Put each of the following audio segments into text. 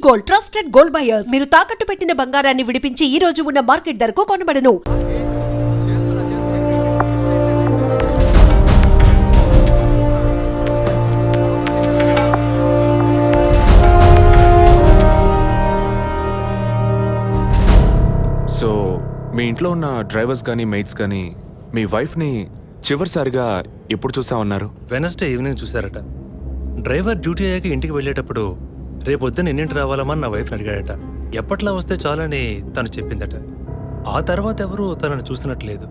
Gold, trusted gold buyers. మీరు తాకట్టు పెట్టిన బంగారాన్ని విడిపించి ఈ రోజు ఉన్న మార్కెట్ ధరకు కొనబడను. సో మీ ఇంట్లో ఉన్న డ్రైవర్స్ కానీ మెయిట్స్ కానీ మీ వైఫ్ని చివరిసారిగా ఎప్పుడు చూసామన్నారు? వెనస్డే ఈవినింగ్ చూశారట. డ్రైవర్ డ్యూటీ అయ్యాక ఇంటికి వెళ్ళేటప్పుడు రేపొద్దున ఎన్నింటి రావాలమని నా వైఫ్ని అడిగాడట. ఎప్పట్లా వస్తే చాలని తను చెప్పిందట. ఆ తర్వాత ఎవరూ తనను చూసినట్లేదు.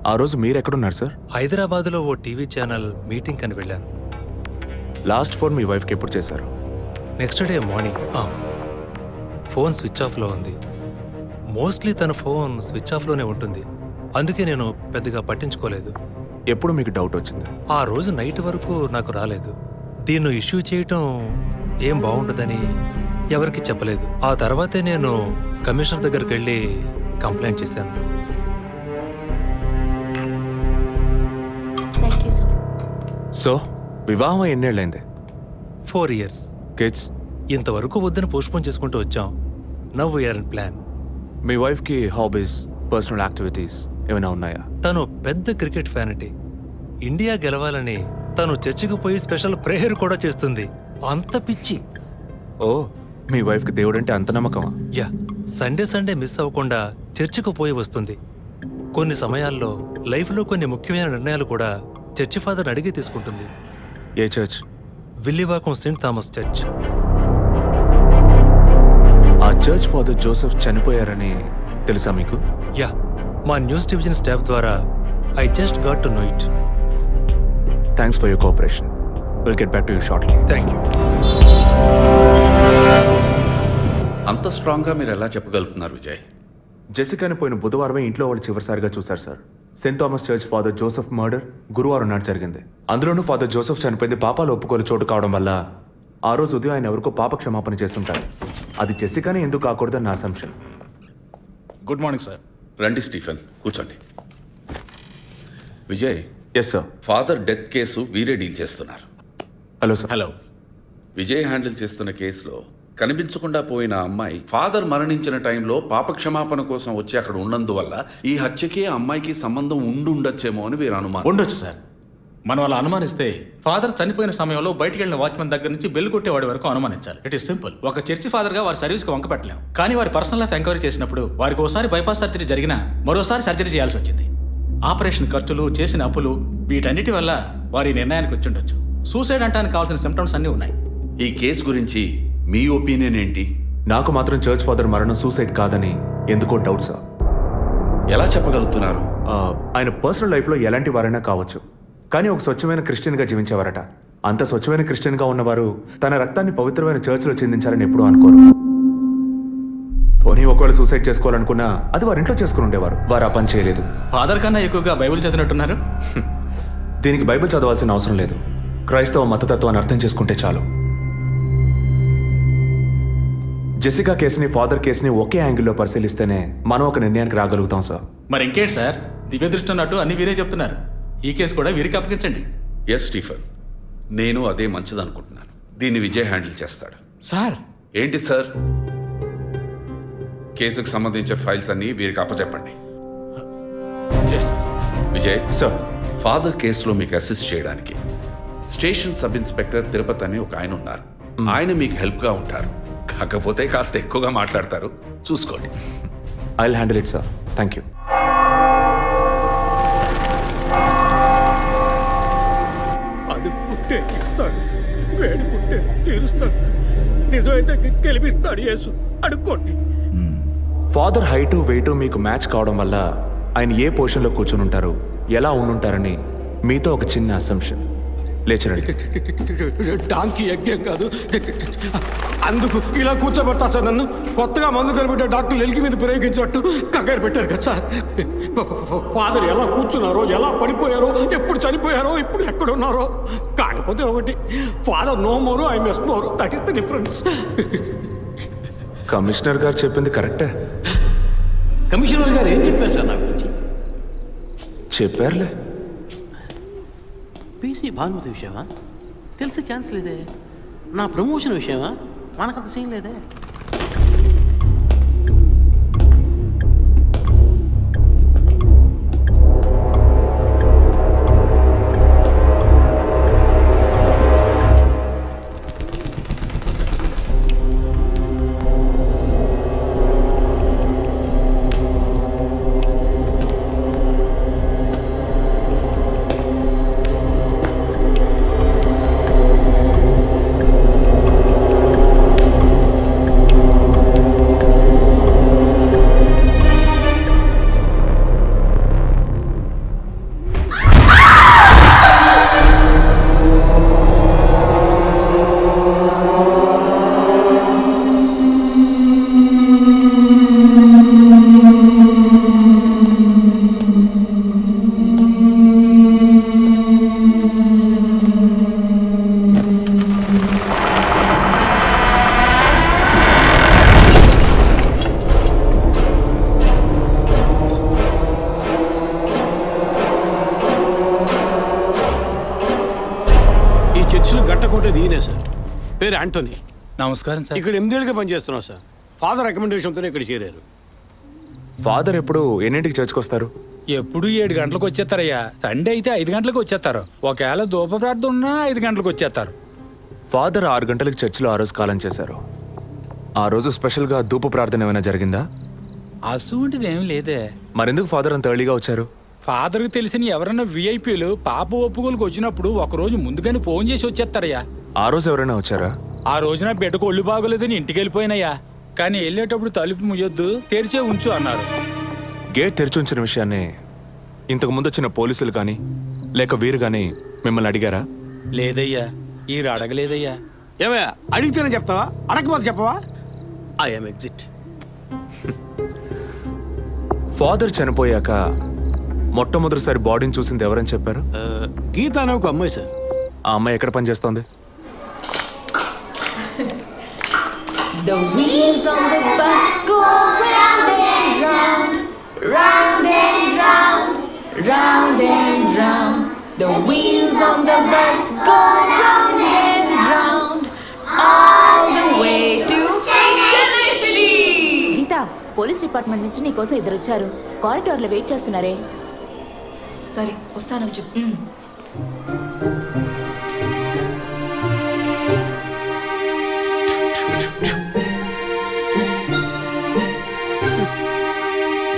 ఆ రోజు మీరు ఎక్కడున్నారు సార్? హైదరాబాద్లో ఓ టీవీ ఛానల్ మీటింగ్ అని వెళ్ళాను. లాస్ట్ ఫోన్ మీ వైఫ్కి ఎప్పుడు చేశారు? Next day morning. Phone switch ఆఫ్లో ఉంది. మోస్ట్లీ తన ఫోన్ స్విచ్ ఆఫ్లోనే ఉంటుంది. అందుకే నేను పెద్దగా పట్టించుకోలేదు. ఎప్పుడు మీకు డౌట్ వచ్చింది? ఆ రోజు నైట్ వరకు నాకు రాలేదు. దీన్ని ఇష్యూ చేయటం ఏం బాగుండదని ఎవరికి చెప్పలేదు. ఆ తర్వాతే నేను కమిషనర్ దగ్గరికి వెళ్ళి కంప్లైంట్ చేశాను. సో వివాహం ఎన్నేళ్ళైంది? 4 years. కిడ్స్? ఇంతవరకు వద్దని పోస్ట్పోన్ చేసుకుంటూ వచ్చాం. Now we're in plan. మీ వైఫ్కి హాబీస్, పర్సనల్ యాక్టివిటీస్ ఏమైనా ఉన్నాయా? తను పెద్ద క్రికెట్ ఫ్యానిటీ. ఇండియా గెలవాలని తను చర్చికి పోయి స్పెషల్ ప్రేయర్ కూడా చేస్తుంది. అంత పిచ్చి. ఓ, మీ వైఫ్కి దేవుడు అంటే అంత నమ్మకమా? యా, సండే మిస్ అవ్వకుండా చర్చికి పోయి వస్తుంది. కొన్ని సమయాల్లో లైఫ్లో కొన్ని ముఖ్యమైన నిర్ణయాలు కూడా చర్చి ఫాదర్ అడిగి తీసుకుంటుంది. ఏ church? Villivakkam Saint Thomas church. ఆ చర్చ్ ఫాదర్ జోసెఫ్ చనిపోయారని తెలుసా మీకు? యా, మా న్యూస్ డివిజన్ స్టాఫ్ ద్వారా I just got to know it. Thanks for your cooperation. Will get back to you shortly. Thank you. అంత స్ట్రాంగ్గా మీరు ఎలా చెప్పగలుగుతున్నారు విజయ్? జెసికాని పోయిన బుధవారమే ఇంట్లో వాళ్ళు చివరిసారిగా చూశారు sir. Saint Thomas church father Joseph murder గురువారం నాడు జరిగింది. అందులోనూ ఫాదర్ జోసెఫ్ చనిపోయింది పాపాలు ఒప్పుకోలు చోటు కావడం వల్ల ఆ రోజు ఉదయం ఆయన ఎవరికో పాప క్షమాపణ చేస్తుంటారు. అది జెసికానే ఎందుకు కాకూడదని నా అసంప్షన్. Good morning sir. రండి స్టీఫెన్, కూర్చోండి. Vijay, yes sir. Father death case వీరే డీల్ చేస్తున్నారు. Hello sir. Hello. Vijay handle చేస్తున్న కేసులో కనిపించకుండా పోయిన అమ్మాయి ఫాదర్ మరణించిన టైంలో పాప క్షమాపణ కోసం వచ్చి అక్కడ ఉన్నందువల్ల ఈ హత్యకి ఆ అమ్మాయికి సంబంధం ఉండొచ్చేమో అని వీరు అనుమానం. ఉండొచ్చు సార్. మనం అలా అనుమానిస్తే ఫాదర్ చనిపోయిన సమయంలో బయటికి వెళ్ళిన వాచ్మెన్ దగ్గర నుంచి బెల్ కొట్టేవాడి వరకు అనుమానించాలి. It is simple. ఒక చర్చి ఫాదర్ గా వారి సర్వీస్ కి వంక పెట్టలేం. కానీ వారి పర్సనల్ లైఫ్ ఎంక్వైరీ చేసినప్పుడు వారికి ఒకసారి బైపాస్ సర్జరీ జరిగినా మరోసారి సర్జరీ చేయాల్సి వచ్చింది. ఆపరేషన్ ఖర్చులు, చేసిన అప్పులు, వీటన్నిటి వల్ల వారి నిర్ణయానికి వచ్చి ఉండొచ్చు. సూసైడ్ అంటానికి కావాల్సిన సిమ్టమ్స్ అన్నీ ఉన్నాయి. ఈ కేసు గురించి మీ ఒపీనియన్ ఏంటి? నాకు మాత్రం చర్చ్ ఫాదర్ మరణం సూసైడ్ కాదని ఎందుకో డౌట్ సార్. ఎలా చెప్పగలుగుతున్నారు? ఆయన పర్సనల్ లైఫ్లో ఎలాంటి వారైనా కావచ్చు, కానీ ఒక స్వచ్ఛమైన క్రిస్టియన్గా జీవించేవారట. అంత స్వచ్ఛమైన క్రిస్టియన్గా ఉన్నవారు తన రక్తాన్ని పవిత్రమైన చర్చ్లో చెందించారని ఎప్పుడూ అనుకోరు. పోనీ ఒకవేళ సూసైడ్ చేసుకోవాలనుకున్నా అది వారి ఇంట్లో చేసుకుని ఉండేవారు. వారు ఆ పని చేయలేదు. ఫాదర్ కన్నా ఎక్కువగా బైబిల్ చదివినట్టున్నారు. దీనికి బైబిల్ చదవాల్సిన అవసరం లేదు. క్రైస్తవ మతతత్వాన్ని అర్థం చేసుకుంటే చాలు. జెసికా కేసుని, ఫాదర్ కేసుని ఒకే యాంగిల్లో పరిశీలిస్తేనే మనం ఒక నిర్ణయానికి రాగలుగుతాం సార్. మరి ఇంకేంటి సార్, దివ్య దృష్టి ఉన్నట్టు అన్ని వీరే చెప్తున్నారు. ఈ కేసు కూడా వీరికి అప్పగించండి. ఎస్ స్టీఫెన్, నేను అదే మంచిదనుకుంటున్నాను. దీన్ని విజయ్ హ్యాండిల్ చేస్తాడు. సార్. ఏంటి సార్? కేసుకు సంబంధించిన ఫైల్స్ అన్ని వీరికి అప్పచెప్పండి. విజయ్ సార్, ఫాదర్ కేసులో మీకు అసిస్ట్ చేయడానికి స్టేషన్ సబ్ ఇన్స్పెక్టర్ తిరుపతి అని ఒక ఆయన ఉన్నారు. ఆయన మీకు హెల్ప్గా ఉంటారు. కాకపోతే కాస్త ఎక్కువగా మాట్లాడతారు, చూసుకోండి. I will handle it sir. Thank you. అడుక్కుంటే ఇస్తాడు, వేడుకుంటే తీరుస్తాడు, నిజమైతే గెలిపిస్తాడు యేసు. అడుక్కోండి. ఫాదర్ హైటు వెయిటు మీకు మ్యాచ్ కావడం వల్ల ఆయన ఏ పొజిషన్లో కూర్చుని ఉంటారు, ఎలా ఉండుంటారని మీతో ఒక చిన్న అసంప్షన్. లేచరండి. డాంకీ యజ్ఞం కాదు, అందుకు ఇలా కూర్చోబెడతా సార్. నన్ను కొత్తగా మందు కనిపెట్టే డాక్టర్లు ఎలికి మీద ప్రయోగించినట్టు కంగారు పెట్టారు కదా సార్. ఫాదర్ ఎలా కూర్చున్నారో, ఎలా పడిపోయారో, ఎప్పుడు చనిపోయారో, ఇప్పుడు ఎక్కడున్నారో. కాకపోతే ఒకటి, father no more, I mess more. That is the difference. Commissioner గారు చెప్పింది కరెక్టే. కమిషనర్ గారు ఏం చెప్పారు సార్ నా గురించి? చెప్పారులే. పీసీ భానుమతి విషయమా? తెలిసే ఛాన్స్ లేదే. నా ప్రమోషన్ విషయమా? మనకంత సీన్ లేదే. పేరు యాంటోనీ. నమస్కారం సార్. ఇక్కడ 8 ఏళ్ళుగా పనిచేస్తున్నాం సార్. ఫాదర్ రికమెండేషన్తోనే ఇక్కడ చేరారు. ఫాదర్ ఎప్పుడు ఎన్నింటికి చర్చ్కి వస్తారు? ఎప్పుడు 7 గంటలకు వచ్చేస్తారయ్యా. సండే అయితే 5 గంటలకు వచ్చేస్తారు. ఒకవేళ ధూప ప్రార్థన ఉన్నా 5 గంటలకు వచ్చేస్తారు. ఫాదర్ 6 గంటలకు చర్చిలో ఆ రోజు కాలం చేశారు. ఆ రోజు స్పెషల్గా ధూప ప్రార్థన ఏమైనా జరిగిందా? అసువంటిది ఏం లేదే. మరెందుకు ఫాదర్ అంత ఎర్లీగా వచ్చారు? ఫాదర్కి తెలిసిన ఎవరైనా విఐపీలు పాప ఒప్పుకోలకు వచ్చినప్పుడు ఒకరోజు ముందుగానే ఫోన్ చేసి వచ్చేస్తారయ్యా. ఆ రోజు ఎవరైనా వచ్చారా? ఆ రోజున బిడ్డకు ఒళ్ళు బాగోలేదని ఇంటికి వెళ్ళిపోయినయ్యా. కానీ వెళ్ళేటప్పుడు తలుపు ముయ్యొద్దు, తెరిచే ఉంచు అన్నారు. గేట్ తెరిచి ఉంచిన విషయాన్ని ఇంతకు ముందు వచ్చిన పోలీసులు కానీ లేక వీరు కానీ మిమ్మల్ని అడిగారా? లేదయ్యా, ఈ అడగలేదయ్యా. ఏమయ్యా అడిగితేనే చెప్తావా, అడగకపోతే చెప్పవా? I'm exit. ఫాదర్ చనిపోయాక మొట్టమొదటిసారి బాడీని చూసింది ఎవరని చెప్పారు? గీత అనే ఒక అమ్మాయి సార్. ఆ అమ్మాయి ఎక్కడ పనిచేస్తోంది? The wheels on the bus go round and round, round and round, round and round. The wheels on the bus go round and round, all the way to Chennai City. Geetha, police department నుంచి నీకోసం ఇద్దరు వచ్చారు. కారిడార్లో wait చేస్తున్నారే. సరే వస్తానని చెప్పు.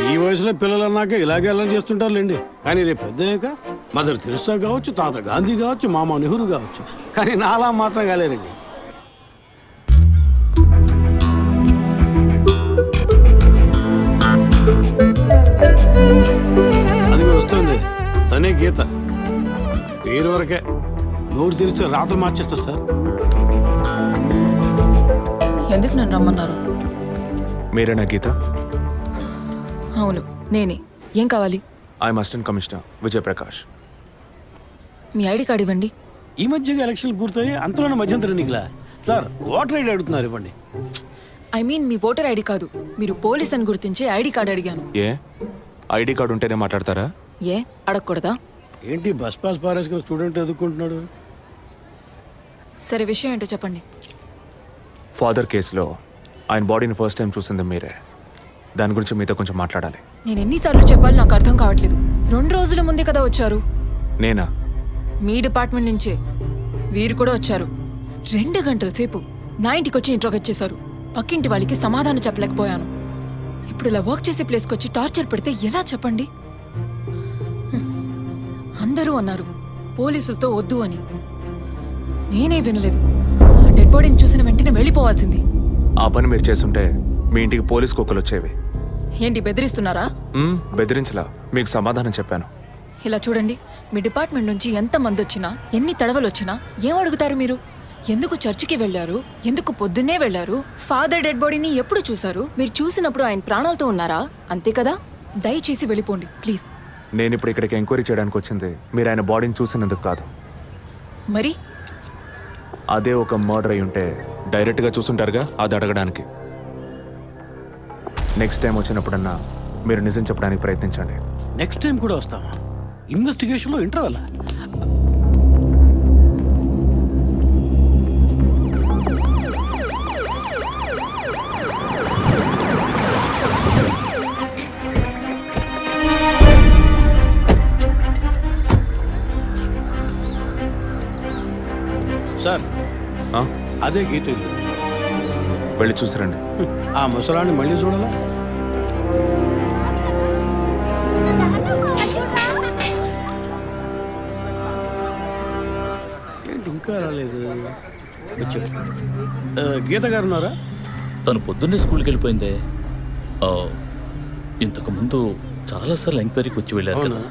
ఈ వయసులో పిల్లలు అన్నాక ఇలాగే అలా చేస్తుంటారులేండి. కానీ రేపు పెద్దయ్యాక మదర్ తెరిసా కావచ్చు, తాత గాంధీ కావచ్చు, మామ నెహ్రూ కావచ్చు. కానీ నాలా మాత్రం కాలేరండి. అది వస్తుంది తనే గీత. పేరు వరకే, నోరు తెరిస్తే రాత్రి మార్చేస్తా సార్. ఎందుకు నన్ను రమ్మన్నారు? మీరేనా గీత? అవును నేనే. ఏం కావాలి? I'm assistant commissioner Vijay Prakash. Me ID card ఇవ్వండి. ఈ మధ్యగా ఎలక్షన్లు పూర్తయి అంతలోనే మధ్యంతర ఎన్నికలా సార్? ఓటర్ ఐడి అడుగుతున్నారు, ఇవ్వండి. I mean me voter ID కాదు, మీరు పోలీస్ అని గుర్తించే ఐడి కార్డ్ అడిగాను. ఏ ఐడి కార్డు ఉంటేనే మాట్లాడతారా? ఏ అడగకూడదా? ఏంటి బస్ పాస్ పారేసుకుని స్టూడెంట్ ఎదుర్కొంటున్నాడు? సరే విషయం ఏంటో చెప్పండి. ఫాదర్ కేసులో ఆయన బాడీని ఫస్ట్ టైం చూసింది మీరే. దాని గురించి మీతో కొంచెం మాట్లాడాలి. నేను ఎన్నిసార్లు చెప్పాలి, నాకు అర్థం కావట్లేదు. 2 రోజుల ముందే కదా వచ్చారు. నేనా? మీ డిపార్ట్మెంట్ నుంచే వీరు కూడా వచ్చారు. 2 గంటల సేపు నా ఇంటికి వచ్చి ఇంట్రోగేట్ చేశారు. పక్కింటి వాళ్ళకి సమాధానం చెప్పలేకపోయాను. ఇప్పుడు ఇలా వర్క్ చేసే ప్లేస్కి వచ్చి టార్చర్ పెడితే ఎలా చెప్పండి? అందరూ అన్నారు పోలీసులతో వద్దు అని. నేనే వినలేదు. ఆ డెడ్ బాడీని చూసిన వెంటనే వెళ్ళిపోవాల్సింది. ఆ పని మీరు చేస్తుంటే మీ ఇంటికి పోలీస్ కుక్కలు వచ్చేవి. ఏంటి బెదిరిస్తున్నారా? బెదిరించలా, మీకు సమాధానం చెప్పాను. ఇలా చూడండి, మీ డిపార్ట్మెంట్ నుంచి ఎంతమంది వచ్చినా, ఎన్ని తడవలు వచ్చినా ఏం అడుగుతారు మీరు? ఎందుకు చర్చికి వెళ్ళారు? ఎందుకు పొద్దున్నే వెళ్ళారు? ఫాదర్ డెడ్ బాడీని ఎప్పుడు చూశారు? మీరు చూసినప్పుడు ఆయన ప్రాణాలతో ఉన్నారా? అంతే కదా. దయచేసి వెళ్ళిపోండి ప్లీజ్. నేను ఇప్పుడు ఇక్కడికి ఎంక్వైరీ చేయడానికి వచ్చింది మీరు ఆయన బాడీని చూసినందుకు కాదు. మరి అదే ఒక మర్డర్ అయి ఉంటే డైరెక్ట్గా చూసుంటారుగా, అది అడగడానికి. నెక్స్ట్ టైం వచ్చినప్పుడన్నా మీరు నిజం చెప్పడానికి ప్రయత్నించండి. నెక్స్ట్ టైం కూడా వస్తామా? ఇన్వెస్టిగేషన్లో ఇంటర్వల్. సార్ అదే గీత ఇల్లు. వెళ్ళి చూసిరండి. ఆ ముసలాన్ని మళ్ళీ చూడాలా? ఏంటి ఇంకా రాలేదు? వచ్చాడు. గీత గారు ఉన్నారా? తను పొద్దున్నే స్కూల్కి వెళ్ళిపోయిందే. ఇంతకు ముందు చాలాసార్లు ఎంక్వైరీకి వచ్చి వెళ్ళారు కదా,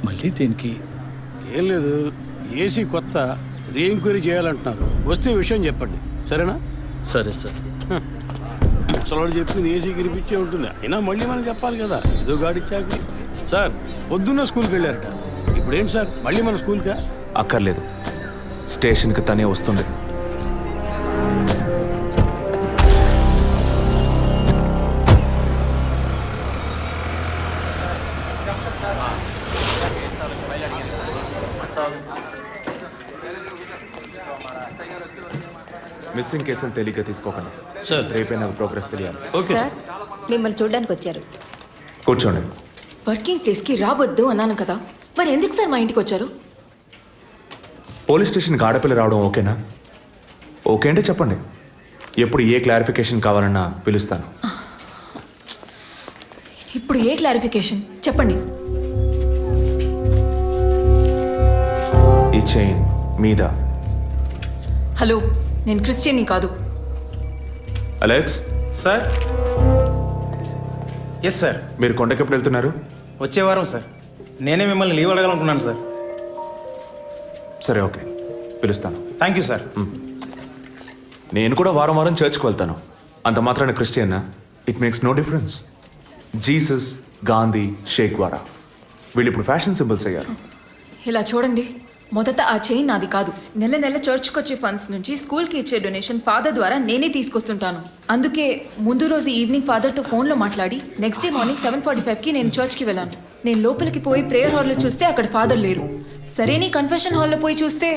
మళ్ళీ దేనికి? ఏం లేదు, ఏసీ కొత్త రీ ఎంక్వైరీ చేయాలంటున్నారు. వస్తే విషయం చెప్పండి, సరేనా? సరే సార్. ముసలాడు చెప్పింది ఏసీ గిరిపించే ఉంటుంది. అయినా మళ్ళీ మనం చెప్పాలి కదా, ఏదో గాడిచ్చాక. సార్ పొద్దున్న స్కూల్కి వెళ్ళారట, ఇప్పుడేంటి సార్ మళ్ళీ మన స్కూల్కా? అక్కర్లేదు, స్టేషన్కి తనే వస్తుంది. మిస్సింగ్ కేసులు తేలిగ్గా తీసుకోకండి సార్. రేపే నాకు ప్రోగ్రెస్ తెలియాలి. ఓకే సార్ మిమ్మల్ని చూడడానికి వచ్చారు. కూర్చోండి. వర్కింగ్ ప్లేస్కి రావద్దు అన్నాను కదా, మరి ఎందుకు సార్ మా ఇంటికి వచ్చారు? పోలీస్ స్టేషన్కి ఆడపిల్ల రావడం ఓకేనా? ఓకే అంటే చెప్పండి. ఎప్పుడు ఏ క్లారిఫికేషన్ కావాలన్నా పిలుస్తాను. ఇప్పుడు ఏ క్లారిఫికేషన్ చెప్పండి. ఈ చైన్ మీద హలో, నేను క్రిస్టియన్ని కాదు. Alex, sir. Yes sir. మీరు కొండకి ఎప్పుడు వెళ్తున్నారు? వచ్చే వారం సార్. నేనే మిమ్మల్ని లీవ్ అడగాలనుకున్నాను సార్. సరే, ఓకే, పిలుస్తాను. Thank you sir. నేను కూడా వారం వారం చర్చ్కి వెళ్తాను. అంత మాత్రాన క్రిస్టియన్నా? It makes no difference. Jesus, Gandhi, షేక్ వారా వీళ్ళు ఇప్పుడు ఫ్యాషన్ సింబల్స్ అయ్యారు. ఇలా చూడండి, మొదట ఆ చైన్ నాది కాదు. నెల నెల చర్చ్కి వచ్చే ఫండ్స్ నుంచి స్కూల్కి ఇచ్చే డొనేషన్ ఫాదర్ ద్వారా నేనే తీసుకొస్తుంటాను. అందుకే ముందు రోజు ఈవినింగ్ ఫాదర్తో ఫోన్లో మాట్లాడి నెక్స్ట్ డే మార్నింగ్ 7:45కి నేను చర్చ్కి వెళ్ళాను. నేను లోపలికి పోయి ప్రేయర్ హాల్లో చూస్తే అక్కడ ఫాదర్ లేరు. సరే, నీ కన్ఫెషన్ హాల్లో పోయి చూస్తే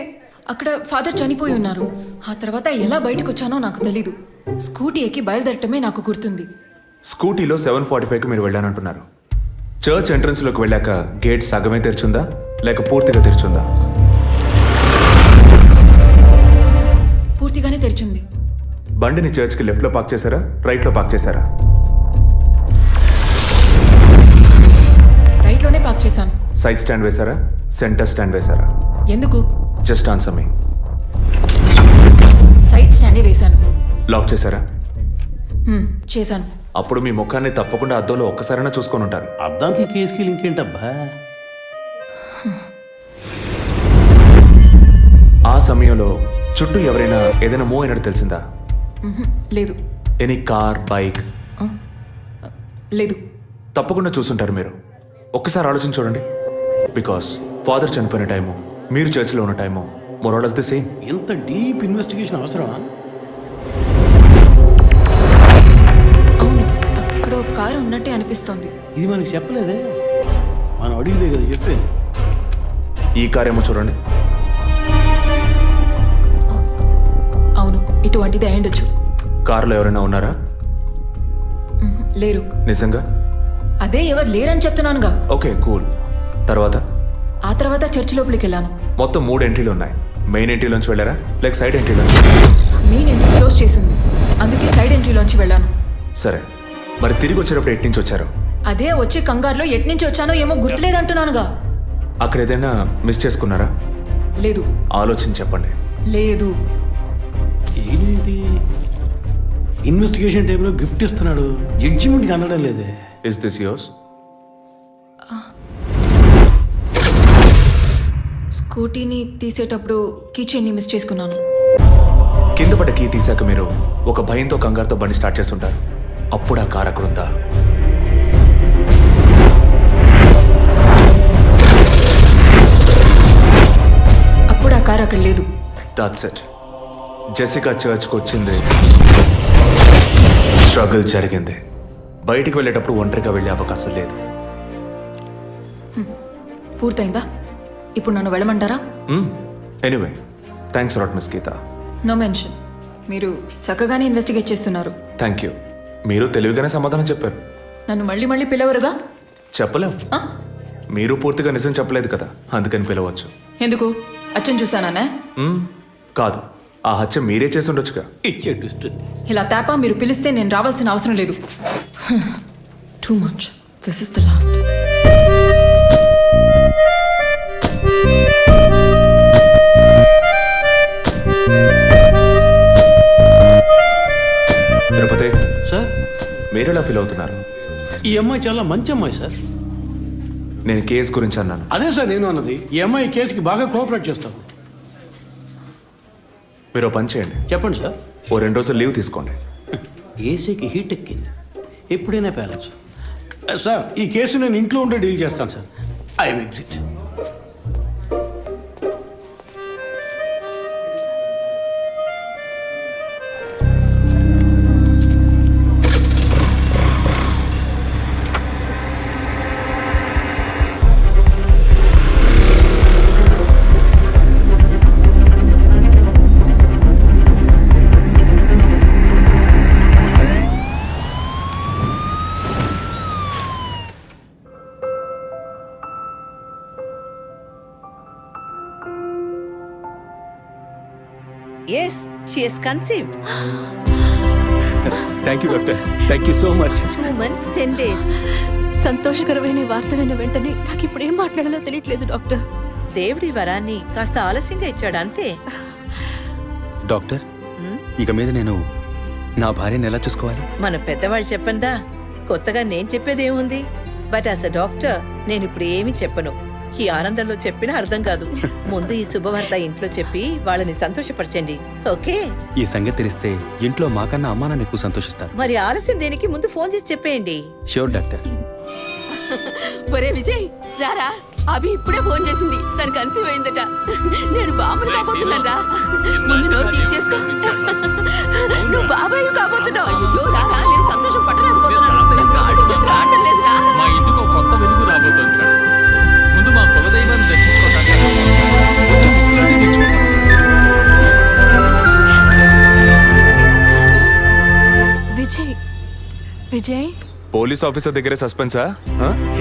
అక్కడ ఫాదర్ చనిపోయి ఉన్నారు. ఆ తర్వాత ఎలా బయటకు వచ్చానో నాకు తెలీదు. స్కూటీ ఎక్కి బయలుదేరటమే నాకు గుర్తుంది. స్కూటీలో 7:45కి మీరు వెళ్ళానంటున్నారు. చర్చ్ ఎంట్రన్స్లోకి వెళ్ళాక గేట్ సగమే తెరిచుందా లేక పూర్తిగా తెరిచుందా? పూర్తిగానే తెరిచింది. బండిని చర్చ్కి లెఫ్ట్లో పార్క్ చేశారా, రైట్లో పార్క్ చేశారా? రైట్లోనే పార్క్ చేశాను. సైడ్ స్టాండ్ వేశారా, సెంటర్ స్టాండ్ వేశారా? ఎందుకు? జస్ట్ ఆన్సర్ మీ. సైడ్ స్టాండే వేశాను. లాక్ చేశారా? చేశాను. అప్పుడు మీ ముఖాన్ని తప్పకుండా అద్దంలో ఒక్కసారైనా చూసుకొని ఉంటారు. అద్దానికి కేసుకి లింక్ ఏంటబ్బా? ఆ సమయంలో చుట్టూ ఎవరైనా ఏదైనా మూవ్ అయినట్టు తెలిసిందా? లేదు. Any car, bike? లేదు. తప్పకుండా చూసుంటారు మీరు. ఒక్కసారి ఆలోచన చూడండి. బికాస్ ఫాదర్ చనిపోయిన టైము, మీరు చర్చిలో ఉన్న టైము మోరాలస్ ది సేమ్. ఎంత డీప్ ఇన్వెస్టిగేషన్ అవసరమా? అవును, అక్కడ ఒక కారు ఉన్నట్టే అనిపిస్తోంది. ఇది మనకి చెప్పలేదే, మనం అడిగితే కదా చెప్పేది. ఈ కార్ ఏమో చూడండి. అవును, ఇటువంటిది అయ్యుండొచ్చు. కారులో ఎవరైనా ఉన్నారా? లేరు. నిజంగా? అదే ఎవరు లేరని చెప్తున్నానుగా. Okay, cool. తర్వాత? ఆ తర్వాత చర్చ్ లోపలికి వెళ్ళాను. మొత్తం 3 ఎంట్రీలు ఉన్నాయి. మెయిన్ ఎంట్రీలోంచి వెళ్ళారా లేక సైడ్ ఎంట్రీలోంచి? మెయిన్ ఎంట్రీ క్లోజ్ చేసింది, అందుకే సైడ్ ఎంట్రీలోంచి వెళ్ళాను. సరే, మరి తిరిగి వచ్చేటప్పుడు ఎటు నుంచి వచ్చారు? అదే వచ్చే కంగారులో ఎట్నుంచి వచ్చానో ఏమో గుర్తులేదంటున్నానుగా. అక్కడ ఏదైనా మిస్ చేసుకున్నారా? లేదు. ఆలోచించి చెప్పండి. లేదు. ఏంటి ఇన్వెస్టిగేషన్ టైంలో గిఫ్ట్ ఇస్తున్నాడు, జడ్జిమెంట్కి అందడం లేదే. Is this yours? స్కూటీని తీసేటప్పుడు కీచైన్ని మిస్ చేసుకున్నాను. కింద పడ్డ కీ తీసాక మీరు ఒక భయంతో కంగారుతో బండి స్టార్ట్ చేస్తుంటారు. అప్పుడు ఆ కార్ అక్కడ ఉందా? అప్పుడు ఆ కారు అక్కడ లేదు. That's it. జెసికా చర్చ్కి వచ్చింది, స్ట్రగుల్ జరిగింది. బయటికి వెళ్ళేటప్పుడు ఒంటరిగా వెళ్ళే అవకాశం లేదు. పూర్తయిందా? ఇప్పుడు నన్ను వెళ్ళమంటారా? Anyway, thanks lot miss Geetha. No mention. మీరు చక్కగానే ఇన్వెస్టిగేట్ చేస్తున్నారు. Thank you. మీరు తెలివిగానే సమాధానం చెప్పారు. నన్ను మళ్ళీ మళ్ళీ పిలవరుగా? చెప్పలేం. మీరు పూర్తిగా నిజం చెప్పలేదు కదా, అందుకని పిలవచ్చు. ఎందుకు? అచ్చం చూసానా? కాదు, ఆ హత్య మీరే చేసి ఉండొచ్చుగా. ఇచ్చే ట్విస్ట్. ఇలా తేపా మీరు పిలిస్తే నేను రావాల్సిన అవసరం లేదు. Too much. This is the last. Tirupati sir, మీరు ఎలా ఫీల్ అవుతున్నారు? ఈ అమ్మాయి చాలా మంచి అమ్మాయి సార్. నేను కేసు గురించి అన్నాను. అదే సార్ నేను అన్నది. ఈ అమ్మాయి కేసుకి బాగా కోఆపరేట్ చేస్తాం. మీరు ఓ పని చేయండి. చెప్పండి సార్. ఓ 2 రోజులు లీవ్ తీసుకోండి. ఏసీకి హీట్ ఎక్కింది, ఎప్పుడైనా ప్యాలెన్స్. సార్, ఈ కేసు నేను ఇంట్లో ఉండే డీల్ చేస్తాను sir. I'm exit. Yes, she has conceived. Thank you doctor, thank you so much. 2 months, 10 days. సంతోషకరమైన వార్త విన్న వెంటనే నాకు ఇప్పుడు ఏం మాట్లాడాలో తెలియట్లేదు డాక్టర్. దేవుడి వరాన్ని కాస్త ఆలస్యంగా ఇచ్చాడు అంతే. డాక్టర్, ఇక మీద నేను నా భార్యను ఎలా చూసుకోవాలి? మన పెద్దవాళ్ళు చెప్పందా, కొత్తగా నేను చెప్పేది ఏముంది? బట్ యాజ్ అ డాక్టర్ నేను ఇప్పుడు ఏమీ చెప్పను. ఈ ఆనందంలో చెప్పినా అర్థం కాదు. ముందు ఈ శుభవార్త ఇంట్లో చెప్పి వాళ్ళని సంతోషపరచండి, ఓకే? ఈ సంగతి తెలిస్తే ఇంట్లో మాకన్నా అమ్మా నాన్న ఎక్కువ సంతోషిస్తారు. మరి ఆలస్యం దేనికి, ముందు ఫోన్ చేసి చెప్పేయండి. Sure doctor. ఒరే విజయ్ రారా, అభి ఇప్పుడే ఫోన్ చేసింది, తను కన్సీవ్ అయిందట. నేను బాబుని కాబోతున్నాను రా. ముందు నోరు తీపి చేసుకో. నువ్వు బాబాయ్ కాబోతున్నావు. అయ్యో రారా, నేను సంతోషం పట్టలేకపోతున్నాను. ఆడు చేతులు ఆడటం లేదు రా. మా ఇంటికి ఒక కొత్త వెలుగు రాబోతోంది మేడం. ముందు మా కులదైవాన్ని దర్శించుకోవడానికి కొంచెం ముక్కులన్నీ తెచ్చుకుంటాం. విజయ్ విజయ్ పోలీస్ ఆఫీసర్ దగ్గరే సస్పెన్సా?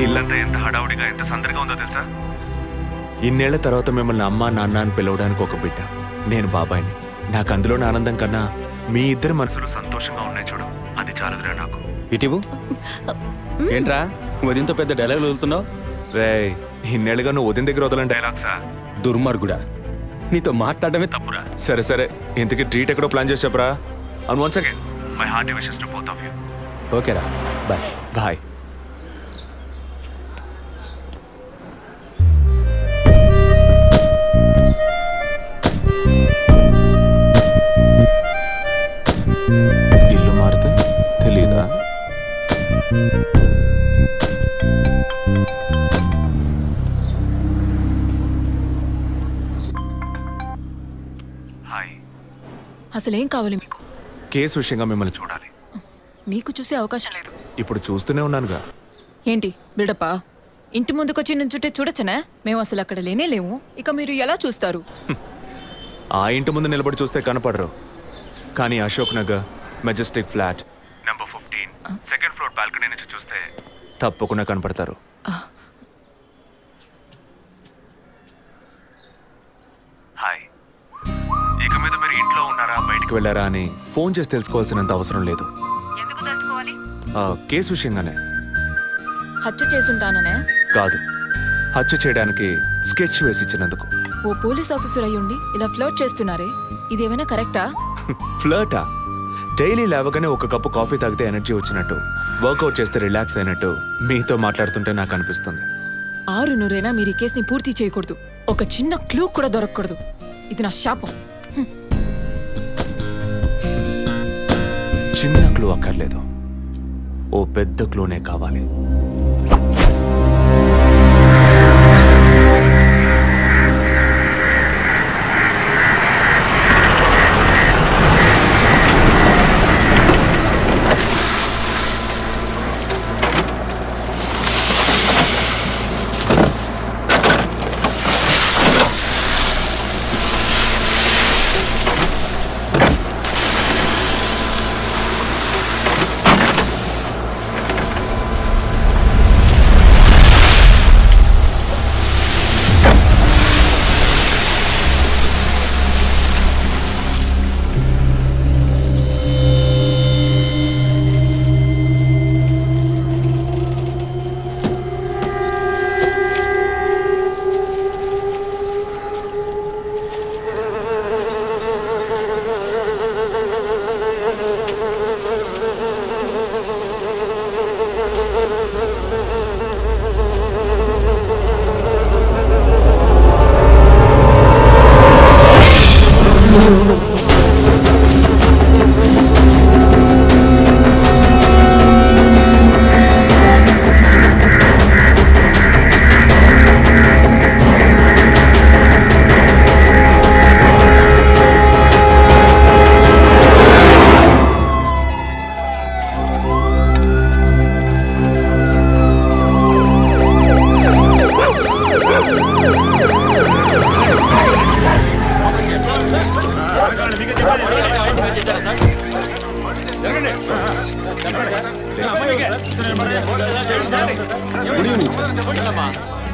ఇల్లంతా ఎంత హడావుడిగా ఎంత సందడిగా ఉందో తెలుసా? ఇన్నేళ్ల తర్వాత మిమ్మల్ని అమ్మా నాన్న అని పిలవడానికి ఒక బిడ్డ, నేను బాబాయిని. నాకు అందులోని ఆనందం కన్నా మీ ఇద్దరు మనసులు సంతోషంగా ఉన్నాయి చూడు, అది చాలదురా నాకు. ఇటీవు ఏంట్రా ఉదయంతో పెద్ద డైలాగ్ వదులుతున్నావు? రే, ఇన్నేళ్ళుగా నువ్వు ఉదయం దగ్గర వదలని డైలాగ్సా? దుర్మార్గుడా, నీతో మాట్లాడమే తప్పురా. సరే సరే, ఇంతకీ ట్రీట్ ఎక్కడో ప్లాన్ చేసి చెప్పరా? And once again my hearty wishes to both of you. ఓకేరా, బాయ్. బాయ్. ఇల్లు మారితే తెలీదా? హాయ్. అసలేం కావాలి మీకు? కేసు విషయంగా మిమ్మల్ని చూడాలి. మీకు చూసే అవకాశం లేదు. ఇప్పుడు చూస్తూనే ఉన్నానుగా. ఏంటి బిల్డప్పా? ఇంటి ముందుకొచ్చి నుంచుంటే చూడొచ్చనా? మేము అసలు అక్కడ లేనే లేము, ఇక మీరు ఎలా చూస్తారు? ఆ ఇంటి ముందు నిలబడి చూస్తే కనపడరు, కానీ Ashok Nagar Majestic flat number 15 second floor balcony నుంచి చూస్తే తప్పకుండా కనపడతారు. హాయ్. ఇక మీద మీరు ఇంట్లో ఉన్నారా బయటికి వెళ్ళారా అని ఫోన్ చేసి తెలుసుకోవాల్సినంత అవసరం లేదు. కేసు విషయంగానే. హత్య చేసుంటాననే కాదు, హత్య చేయడానికి స్కెచ్ వేసి ఇచ్చినందుకు. ఓ పోలీస్ ఆఫీసర్ అయ్యుండి ఇలా ఫ్లర్ట్ చేస్తున్నారే, ఇదేమైనా కరెక్టా? ఫ్లర్టా? డైలీ లేవగానే ఒక కప్పు కాఫీ తాగితే ఎనర్జీ వచ్చినట్టు, వర్కౌట్ చేస్తే రిలాక్స్ అయినట్టు మీతో మాట్లాడుతుంటే నాకు అనిపిస్తుంది. 6 మీరు ఈ కేసుని పూర్తి చేయకూడదు, ఒక చిన్న క్లూ కూడా దొరకకూడదు. ఇది నా శాపం. చిన్న క్లూ అక్కర్లేదు, ఓ పెద్ద క్లూనే కావాలి.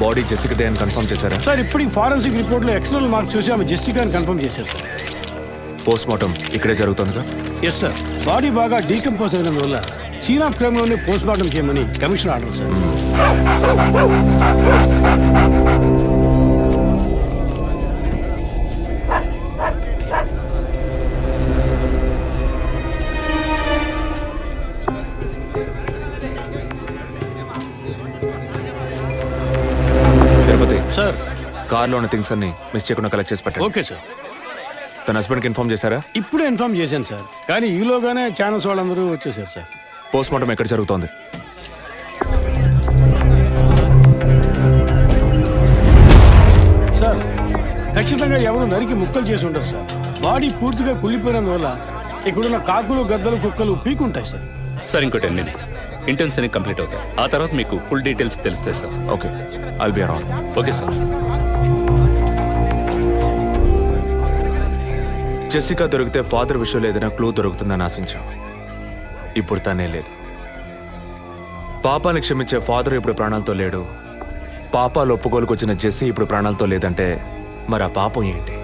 బాడీ జెసికాదే అని కన్ఫర్మ్ చేశారా? సార్ ఇప్పుడు ఫారెన్సిక్ రిపోర్ట్లో ఎక్స్టర్నల్ మార్క్స్ చూసి ఆమె జెసికా అని కన్ఫర్మ్ చేశారు. పోస్ట్ మార్టం ఇక్కడే జరుగుతుందిగా? ఎస్ సార్, బాడీ బాగా డీకంపోజ్ అయినందువల్ల సీన్ ఆఫ్ క్రైమ్లోనే పోస్ట్ మార్టం చేయమని commission order sir. Tirupati sir కార్లో ఉన్న థింగ్స్ అన్ని మిస్ చేయకుండా కలెక్ట్ చేసి పెట్టండి. Okay sir. తన హస్బెండ్కి ఇన్ఫార్మ్ చేశారా? ఇప్పుడే ఇన్ఫార్మ్ చేశాను సార్, కానీ ఈలోగానే ఛానల్స్ వాళ్ళందరూ వచ్చేసారు సార్. పోస్ట్ మార్టం ఎక్కడ జరుగుతోంది? సార్ ఖచ్చితంగా ఎవరు నరికి ముక్కలు చేసి ఉంటారు సార్. బాడీ పూర్తిగా కుళ్ళిపోయినందువల్ల ఇక్కడున్న కాకులు గద్దలు కుక్కలు పీకుంటాయి సార్. సార్ ఇంకో 10 minutes ఇంటెన్స్ అన్ని కంప్లీట్ అవుతాయి. ఆ తర్వాత మీకు ఫుల్ డీటెయిల్స్ తెలుస్తాయి sir. Okay, I'll be around. Okay sir. Jessica దొరికితే ఫాదర్ విషయంలో ఏదైనా క్లూ దొరుకుతుందని ఆశించాం. ఇప్పుడు తనే లేదు. పాపాన్ని క్షమించే ఫాదర్ ఇప్పుడు ప్రాణాలతో లేడు. పాపాలు ఒప్పుకోలుకు వచ్చిన జెస్సీ ఇప్పుడు ప్రాణాలతో లేదంటే మరి ఆ పాపం ఏంటి?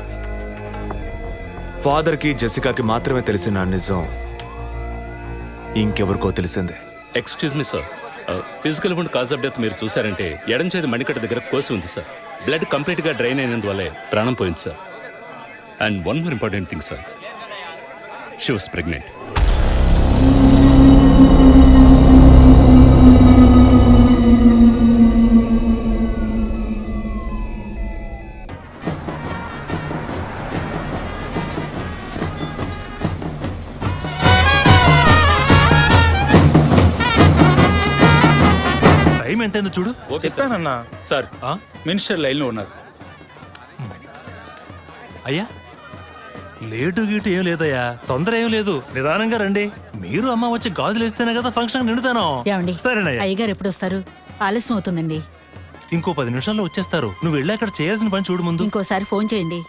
ఫాదర్కి జెసికాకి మాత్రమే తెలిసిన నిజం ఇంకెవరికో తెలిసిందే. Excuse me sir, physical wound cause of death మీరు చూసారంటే ఎడం చేతి మణికట్ట దగ్గర కోసి ఉంది సార్. బ్లడ్ కంప్లీట్గా డ్రైన్ అయినందువల్లే ప్రాణం పోయింది sir. And one more important thing sir, she was pregnant. Time ఎంతైందో చూడు. చెప్పానన్నా సార్ మినిస్టర్ లైన్లో ఉన్నారు. అయ్యా లేటు గీటు ఏం లేదయ్యా, తొందర ఏం లేదు, నిదానంగా రండి. మీరు అమ్మ వచ్చి గాజులు వేస్తేనే కదా ఫంక్షన్ నిండుతాను. ఏమండి సరేనయ్యా, అయ్యగారు ఎప్పుడు వస్తారు? ఆలస్యం అవుతుందండి. ఇంకో 10 నిమిషాల్లో వచ్చేస్తారు. నువ్వు వెళ్ళి అక్కడ చేయాల్సిన పని చూడు ముందు. ఇంకోసారి ఫోన్ చేయండి.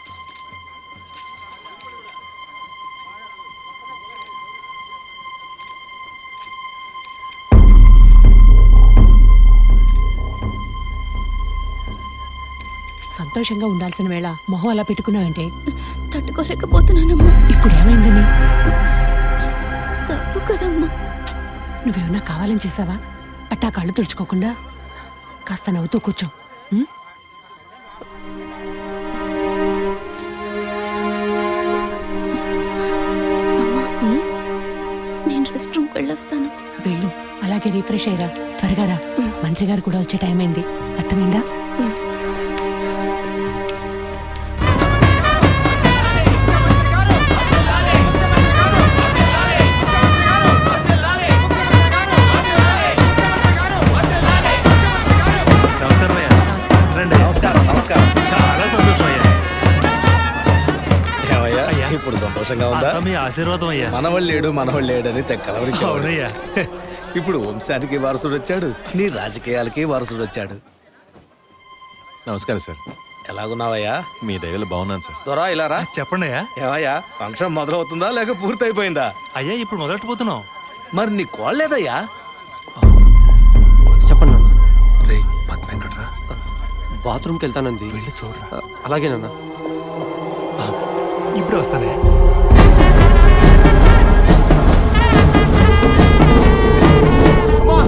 సంతోషంగా ఉండాల్సిన వేళ మొహం అలా పెట్టుకున్నావంటే తట్టుకోలేకపోతున్నానమ్మా. ఇప్పుడు ఏమైందని? తప్పు కదమ్మా. నువ్వేమన్నా కావాలని చేసావా? అట్టా కళ్ళు తుడుచుకోకుండా కాస్త నవ్వుతూ కూర్చో. ఉం? నేను రెస్ట్ రూమ్కి వెళ్ళొస్తాను. వెళ్ళు, అలాగే రిఫ్రెష్ అయ్యరా. త్వరగా రా, మంత్రి గారు కూడా వచ్చే టైం అయింది. అర్థమైందా? నమస్కారం అయ్యా. రండి. చాలా సంతోషం అయ్యా. అయ్యా, ఇప్పుడు సంతోషంగా ఉందా? అంతా మీ ఆశీర్వాదం అయ్యా. మనవాళ్ళు లేడు మనవాళ్ళు లేడని తెక్కలవరికి. అవునయ్యా. ఇప్పుడు వంశానికి వారసుడు వచ్చాడు, నీ రాజకీయాలకి వారసుడు వచ్చాడు. నమస్కారం సార్. ఎలాగున్నావయ్యా? మీ దయలో బాగున్నాను సార్. దొరా ఇలా రా. చెప్పండి అయ్యా. ఏవయ్యా, ఫంక్షన్ మొదలవుతుందా లేక పూర్తయిపోయిందా? అయ్యా ఇప్పుడు మొదలెట్టబోతున్నాం. మరి నీ కోళ్ళేదయ్యా? చెప్పండి నాన్న. రే పద్మ ఎక్కడ్రా? బాత్రూమ్కి వెళ్తానంది. వెళ్ళి చూడరా. అలాగేనన్నా. ఇప్పుడే వస్తానే. అమ్మా,